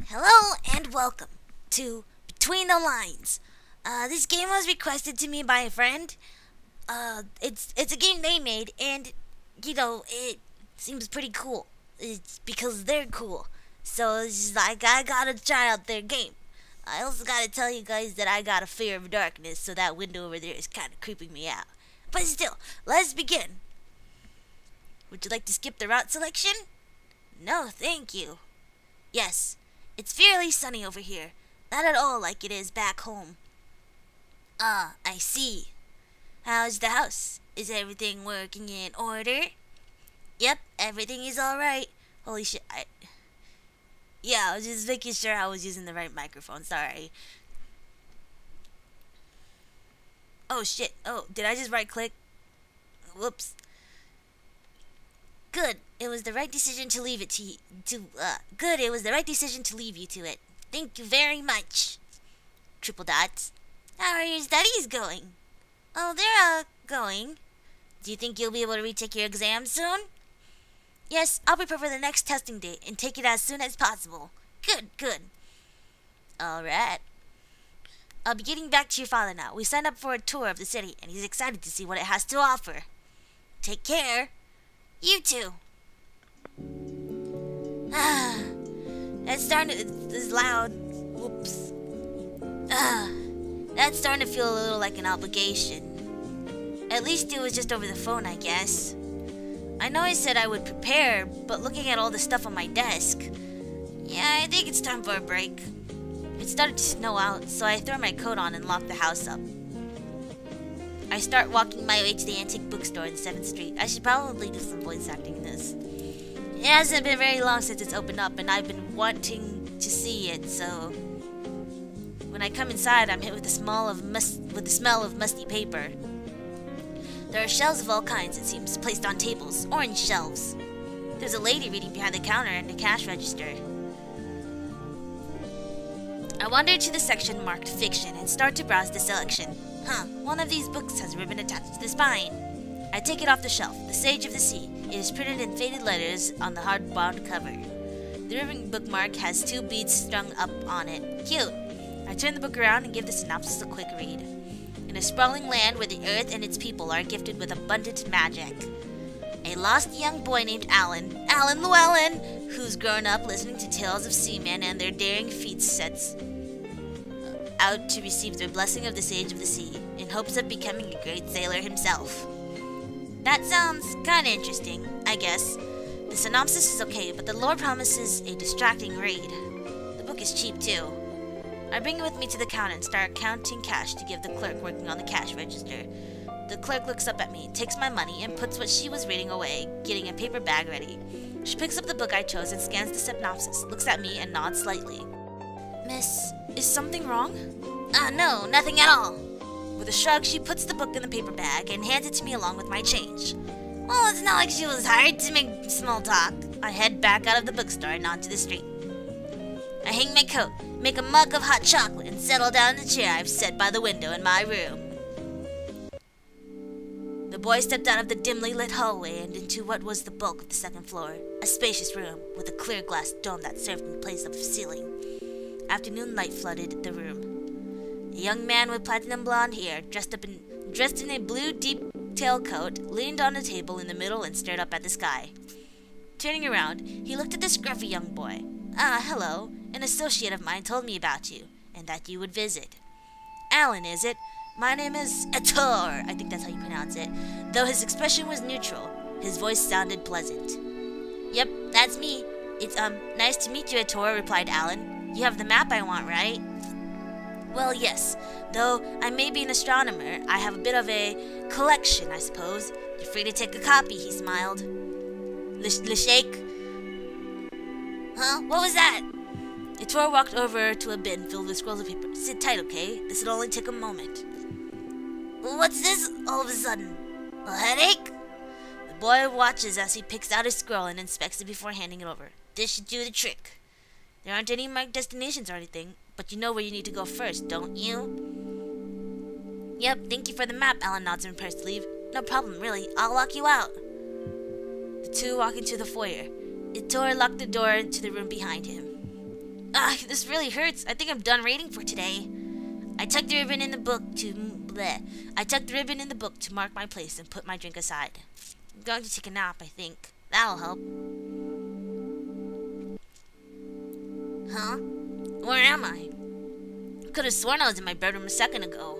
Hello and welcome to Between the Lines. This game was requested to me by a friend. It's a game they made, and it seems pretty cool. It's because they're cool, so it's just like I gotta try out their game. I also gotta tell you guys that I got a fear of darkness, so that window over there is kind of creeping me out. But still, let's begin. Would you like to skip the route selection? No, thank you. Yes. It's fairly sunny over here. Not at all like it is back home. Ah, I see. How's the house? Is everything working in order? Yep, everything is alright. Holy shit, Yeah, I was just making sure I was using the right microphone, sorry. Oh shit, oh, did I just right click? Whoops. Good. It was the right decision to leave it good. It was the right decision to leave you to it. Thank you very much. Triple dots. How are your studies going? Oh, they're, going. Do you think you'll be able to retake your exam soon? Yes, I'll prepare for the next testing date and take it as soon as possible. Good, good. Alright. I'll be getting back to your father now. We signed up for a tour of the city, and he's excited to see what it has to offer. Take care. You too. That's starting to... It's loud. Whoops. That's starting to feel a little like an obligation. At least it was just over the phone, I guess. I know I said I would prepare, but looking at all the stuff on my desk... Yeah, I think it's time for a break. It started to snow out, so I throw my coat on and lock the house up. I start walking my way to the antique bookstore in 7th Street. I should probably do some voice acting in this. It hasn't been very long since it's opened up, and I've been wanting to see it, so... When I come inside, I'm hit with the smell of musty paper. There are shelves of all kinds, it seems, placed on tables, orange shelves. There's a lady reading behind the counter and a cash register. I wander to the section marked Fiction and start to browse the selection. One of these books has a ribbon attached to the spine. I take it off the shelf, The Sage of the Sea. It is printed in faded letters on the hardbound cover. The ribbon bookmark has 2 beads strung up on it. Cute! I turn the book around and give the synopsis a quick read. In a sprawling land where the earth and its people are gifted with abundant magic, a lost young boy named Alan Llewellyn, who's grown up listening to tales of seamen and their daring feats, sets out to receive the blessing of the Sage of the Sea, in hopes of becoming a great sailor himself. That sounds kinda interesting, I guess. The synopsis is okay, but the lore promises a distracting read. The book is cheap, too. I bring it with me to the counter and start counting cash to give the clerk working on the cash register. The clerk looks up at me, takes my money, and puts what she was reading away, getting a paper bag ready. She picks up the book I chose and scans the synopsis, looks at me, and nods slightly. Miss, is something wrong? No, nothing at all. With a shrug, she puts the book in the paper bag and hands it to me along with my change. Well, it's not like she was hired to make small talk. I head back out of the bookstore and onto the street. I hang my coat, make a mug of hot chocolate, and settle down in the chair I've set by the window in my room. The boy stepped out of the dimly lit hallway and into what was the bulk of the 2nd floor, a spacious room with a clear glass dome that served in place of a ceiling. Afternoon light flooded the room. A young man with platinum blonde hair, dressed in a blue deep tailcoat, leaned on a table in the middle and stared up at the sky. Turning around, he looked at the scruffy young boy. Hello. An associate of mine told me about you, and that you would visit. Alan, is it? My name is Ettore, I think that's how you pronounce it. Though his expression was neutral, his voice sounded pleasant. Yep, that's me. It's, nice to meet you, Ettore, replied Alan. You have the map I want, right? Well, yes. Though I may be an astronomer, I have a bit of a collection, I suppose. You're free to take a copy, he smiled. Shake? Huh? What was that? Ettore walked over to a bin filled with scrolls of paper. Sit tight, okay? This'll only take a moment. What's this all of a sudden? A headache? The boy watches as he picks out a scroll and inspects it before handing it over. This should do the trick. There aren't any marked destinations or anything, but you know where you need to go first, don't you? Yep, thank you for the map, Alan nods in pursed sleeve. No problem, really. I'll walk you out. The two walk into the foyer. Ettore locked the door to the room behind him. This really hurts. I think I'm done reading for today. I tucked the ribbon in the book to mark my place and put my drink aside. I'm going to take a nap, I think. That'll help. Huh? Where am I? Could have sworn I was in my bedroom a second ago.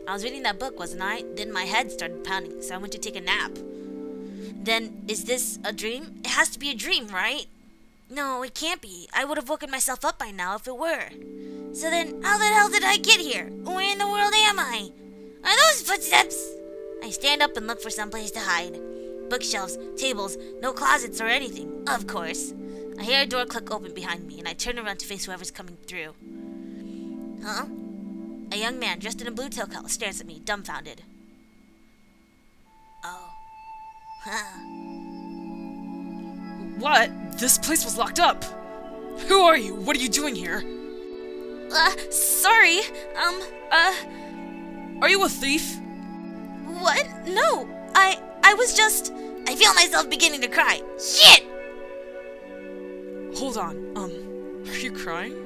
I was reading that book, wasn't I? Then my head started pounding, so I went to take a nap. Then, is this a dream? It has to be a dream, right? No, it can't be. I would have woken myself up by now if it were. So then, how the hell did I get here? Where in the world am I? Are those footsteps? I stand up and look for someplace to hide. Bookshelves, tables, no closets or anything, of course. I hear a door click open behind me, and I turn around to face whoever's coming through. Huh? A young man dressed in a blue tailcoat stares at me, dumbfounded. Oh. Huh. What? This place was locked up! Who are you? What are you doing here? Sorry. Are you a thief? What? No. I was just... I feel myself beginning to cry. Shit! Hold on. Are you crying?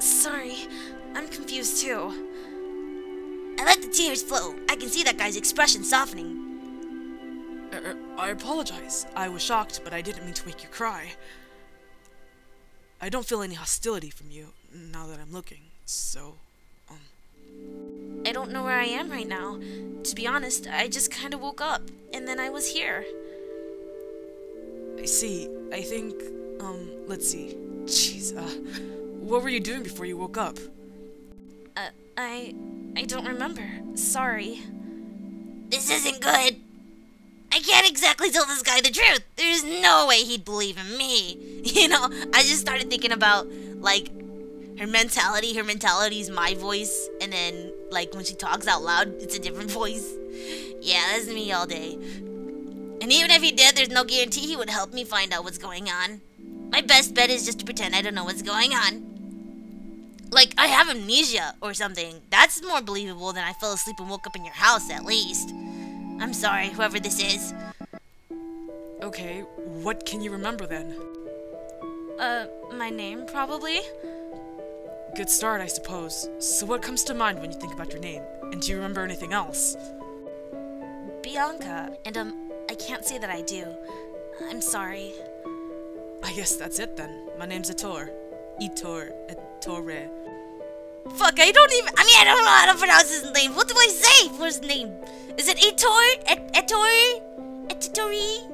Sorry. I'm confused too. I let the tears flow. I can see that guy's expression softening. I apologize. I was shocked, but I didn't mean to make you cry. I don't feel any hostility from you, now that I'm looking, so, I don't know where I am right now. To be honest, I just kind of woke up, and then I was here. I see. I think, let's see. Jeez, what were you doing before you woke up? I don't remember. Sorry. This isn't good. I can't exactly tell this guy the truth. There's no way he'd believe in me. You know, I just started thinking about, like, her mentality. Her mentality is my voice, and then, like, when she talks out loud, it's a different voice. Yeah, that's me all day. And even if he did, there's no guarantee he would help me find out what's going on. My best bet is just to pretend I don't know what's going on. Like, I have amnesia or something. That's more believable than I fell asleep and woke up in your house, at least. I'm sorry, whoever this is. Okay, what can you remember then? My name, probably? Good start, I suppose. So what comes to mind when you think about your name? And do you remember anything else? Bianca. And, I can't say that I do. I'm sorry. I guess that's it then. My name's Ettore. Ettore. Fuck, I don't know how to pronounce his name. What do I say for his name? Is it Ettore? Ettore? Ettore?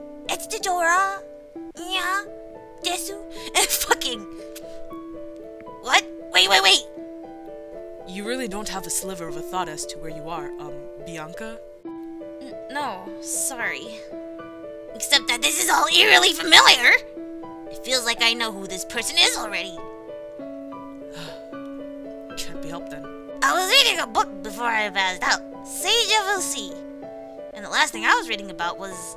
Yeah? Desu? Fucking... What? Wait. You really don't have a sliver of a thought as to where you are, Bianca? No, sorry. Except that this is all eerily familiar. It feels like I know who this person is already. Can't be helped then. I was reading a book before I passed out. Sage of the Sea. And the last thing I was reading about was...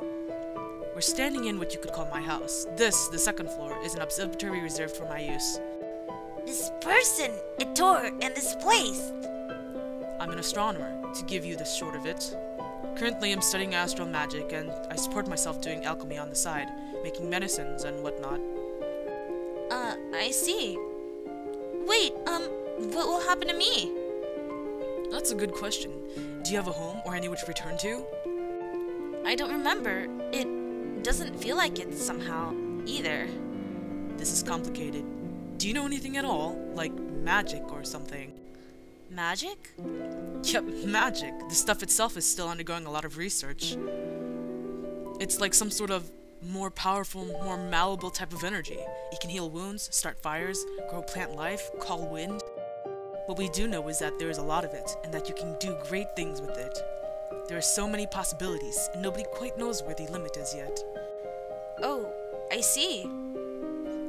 We're standing in what you could call my house. This, the second floor, is an observatory reserved for my use. This person, Ettore, and this place. I'm an astronomer, to give you the short of it. Currently, I'm studying astral magic, and I support myself doing alchemy on the side, making medicines and whatnot. I see. Wait, what will happen to me? That's a good question. Do you have a home or anywhere to return to? I don't remember. It doesn't feel like it somehow, either. This is complicated. Do you know anything at all? Like magic or something? Magic? Yep, magic. The stuff itself is still undergoing a lot of research. It's like some sort of more powerful, more malleable type of energy. It can heal wounds, start fires, grow plant life, call wind. What we do know is that there is a lot of it, and that you can do great things with it. There are so many possibilities, and nobody quite knows where the limit is yet. Oh, I see.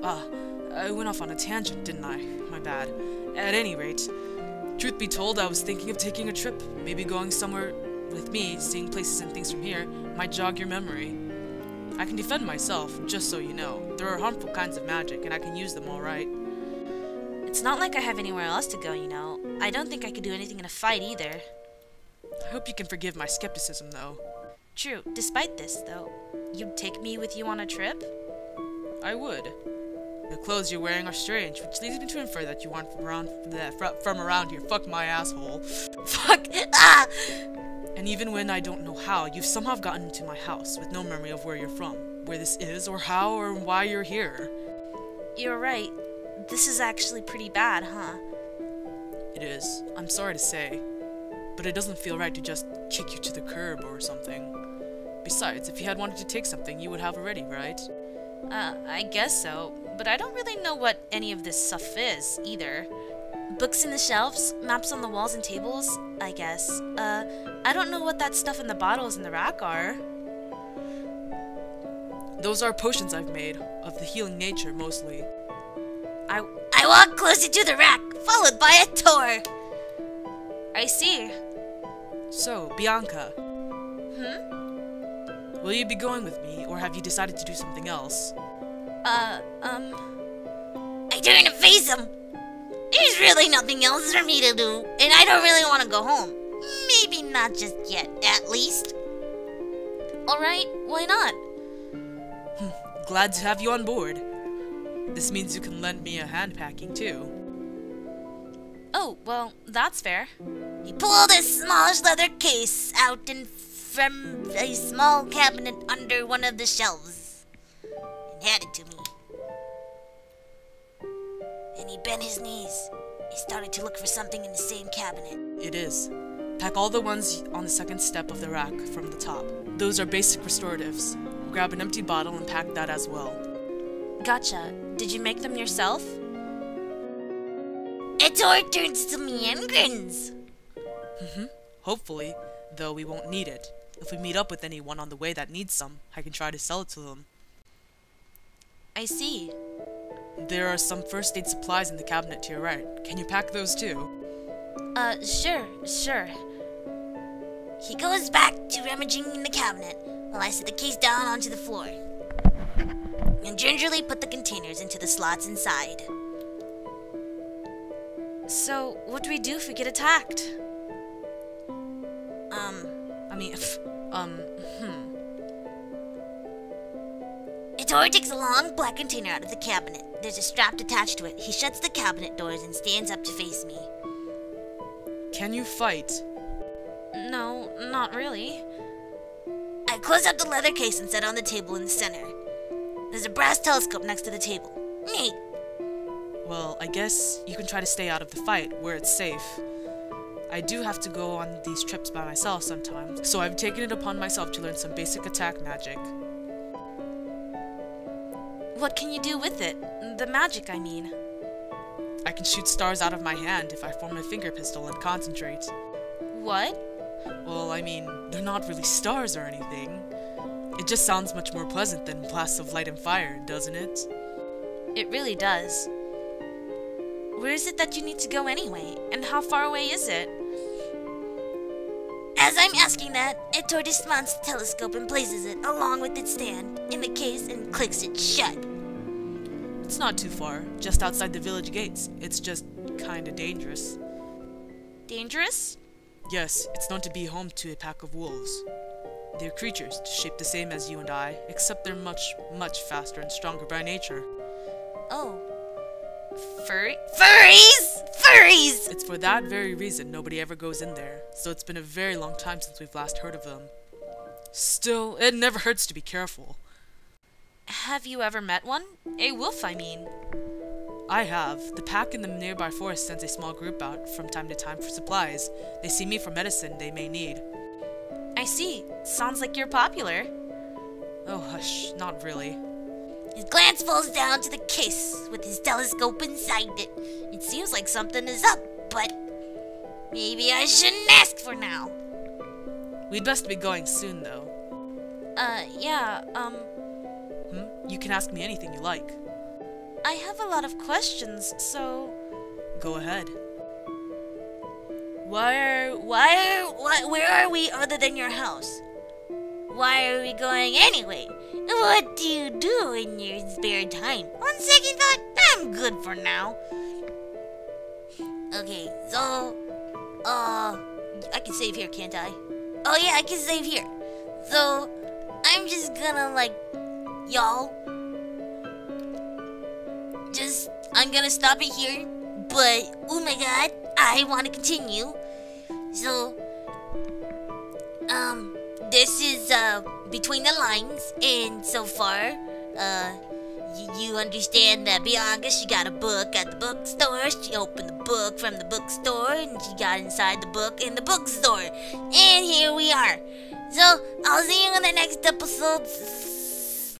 I went off on a tangent, didn't I? My bad. At any rate, truth be told, I was thinking of taking a trip. Maybe going somewhere with me, seeing places and things from here, might jog your memory. I can defend myself, just so you know. There are harmful kinds of magic, and I can use them all right. It's not like I have anywhere else to go, you know. I don't think I could do anything in a fight either. I hope you can forgive my skepticism, though. True. Despite this, though, you'd take me with you on a trip? I would. The clothes you're wearing are strange, which leads me to infer that you aren't from around here. Fuck my asshole. Fuck! Ah! And even when I don't know how, you've somehow gotten into my house with no memory of where you're from, where this is, or how, or why you're here. You're right. This is actually pretty bad, huh? It is. I'm sorry to say. But it doesn't feel right to just kick you to the curb or something. Besides, if you had wanted to take something, you would have already, right? I guess so. But I don't really know what any of this stuff is, either. Books in the shelves, maps on the walls and tables, I guess. I don't know what that stuff in the bottles in the rack are. Those are potions I've made, of the healing nature, mostly. I walk closer to the rack, followed by a tour. I see. So, Bianca. Hmm? Will you be going with me, or have you decided to do something else? I turn to face him. There's really nothing else for me to do, and I don't really want to go home. Maybe not just yet, at least. Alright, why not? Glad to have you on board. This means you can lend me a hand packing, too. Oh, well, that's fair. He pulled a smallish leather case out from a small cabinet under one of the shelves and handed it to me. And he bent his knees. He started to look for something in the same cabinet. It is. Pack all the ones on the second step of the rack from the top. Those are basic restoratives. Grab an empty bottle and pack that as well. Gotcha. Did you make them yourself? Ettore turns to me and grins. Hopefully, though we won't need it. If we meet up with anyone on the way that needs some, I can try to sell it to them. I see. There are some first aid supplies in the cabinet to your right. Can you pack those too? Sure. He goes back to rummaging in the cabinet while I set the case down onto the floor and gingerly put the containers into the slots inside. So, what do we do if we get attacked? Ettore takes a long black container out of the cabinet. There's a strap attached to it. He shuts the cabinet doors and stands up to face me. Can you fight? No, not really. I close up the leather case and set it on the table in the center. There's a brass telescope next to the table. Neat. Well, I guess you can try to stay out of the fight, where it's safe. I do have to go on these trips by myself sometimes, so I've taken it upon myself to learn some basic attack magic. What can you do with it? The magic, I mean. I can shoot stars out of my hand if I form a finger pistol and concentrate. What? Well, I mean, they're not really stars or anything. It just sounds much more pleasant than blasts of light and fire, doesn't it? It really does. Where is it that you need to go anyway? And how far away is it? As I'm asking that, Ettore dismounts the telescope and places it, along with its stand, in the case and clicks it shut. It's not too far, just outside the village gates. It's just kinda dangerous. Dangerous? Yes, it's known to be home to a pack of wolves. They're creatures, shaped the same as you and I, except they're much, much faster and stronger by nature. Oh. Furries! Furries! It's for that very reason nobody ever goes in there, so it's been a very long time since we've last heard of them. Still, it never hurts to be careful. Have you ever met one? A wolf, I mean. I have. The pack in the nearby forest sends a small group out from time to time for supplies. They see me for medicine they may need. I see. Sounds like you're popular. Oh, hush. Not really. His glance falls down to the case with his telescope inside it. It seems like something is up, but maybe I shouldn't ask for now. We'd best be going soon, though. Yeah, You can ask me anything you like. I have a lot of questions, so... Go ahead. Where are we other than your house? Why are we going anyway? What do you do in your spare time? On second thought, I'm good for now. Okay, so... I can save here, can't I? Oh yeah, I can save here. So, I'm just gonna, y'all... I'm gonna stop it here, but oh my god, I want to continue. So, this is between the lines, and so far, you understand that Bianca, she got a book at the bookstore. She opened the book from the bookstore, and she got inside the book in the bookstore. And here we are. So, I'll see you in the next episode.